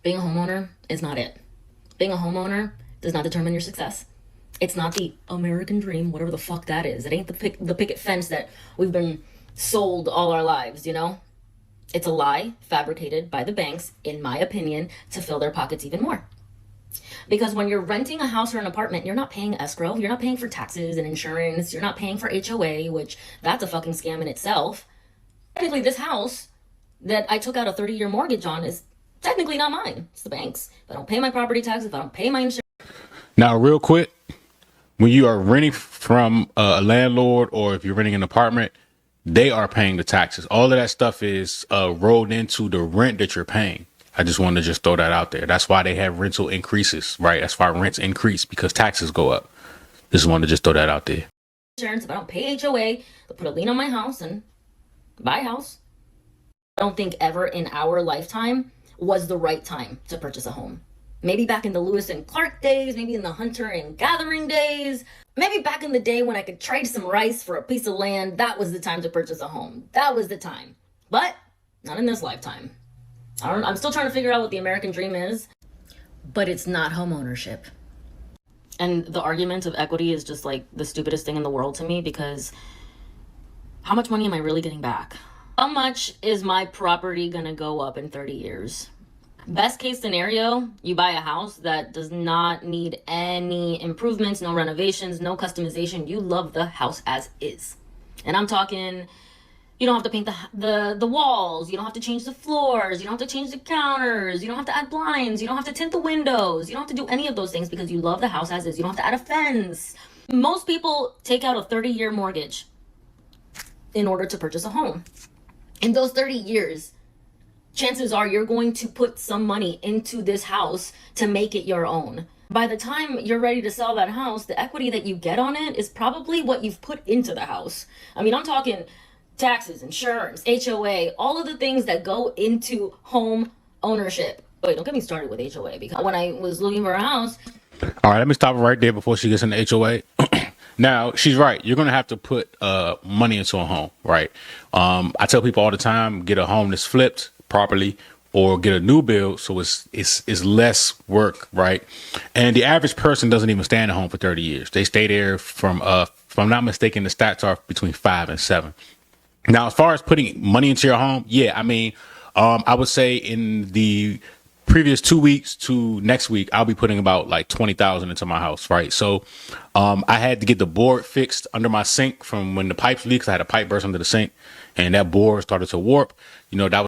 Being a homeowner is not it. Being a homeowner does not determine your success. It's not the American dream, whatever the fuck that is. It ain't the picket fence that we've been sold all our lives, you know? It's a lie fabricated by the banks, in my opinion, to fill their pockets even more. Because when you're renting a house or an apartment, you're not paying escrow, you're not paying for taxes and insurance, you're not paying for HOA, which that's a fucking scam in itself. Technically, this house that I took out a 30-year mortgage on is technically not mine. It's the bank's. If I don't pay my property taxes, if I don't pay my insurance. Now, real quick, when you are renting from a landlord or if you're renting an apartment, they are paying the taxes. All of that stuff is rolled into the rent that you're paying. I just wanted to just throw that out there. That's why they have rental increases, right? That's why rents increase, because taxes go up. Just wanted to just throw that out there. Insurance, if I don't pay HOA, they'll put a lien on my house and buy a house. I don't think ever in our lifetime was the right time to purchase a home. Maybe back in the Lewis and Clark days, maybe in the hunter and gathering days, maybe back in the day when I could trade some rice for a piece of land, that was the time to purchase a home. That was the time. But not in this lifetime. I'm still trying to figure out what the American dream is, but it's not home ownership. And the argument of equity is just like the stupidest thing in the world to me, because how much money am I really getting back? How much is my property gonna go up in 30 years? Best case scenario, you buy a house that does not need any improvements, no renovations, no customization. You love the house as is. And I'm talking, you don't have to paint the walls, you don't have to change the floors, you don't have to change the counters, you don't have to add blinds, you don't have to tint the windows, you don't have to do any of those things because you love the house as is. You don't have to add a fence. Most people take out a 30-year mortgage in order to purchase a home. In those 30 years, chances are you're going to put some money into this house to make it your own. By the time you're ready to sell that house, the equity that you get on it is probably what you've put into the house. I mean, I'm talking taxes, insurance, HOA, all of the things that go into home ownership. Wait, don't get me started with HOA, because when I was looking for a house. All right, let me stop right there before she gets into HOA. Now, she's right. You're going to have to put money into a home, right? I tell people all the time, get a home that's flipped properly or get a new build so it's less work, right? And the average person doesn't even stay in a home for 30 years. They stay there from, if I'm not mistaken, the stats are between 5 and 7. Now, as far as putting money into your home, yeah, I mean, I would say in the previous 2 weeks to next week, I'll be putting about like 20,000 into my house, right? So I had to get the board fixed under my sink from when the pipes leaked. I had a pipe burst under the sink and that board started to warp. You know, that was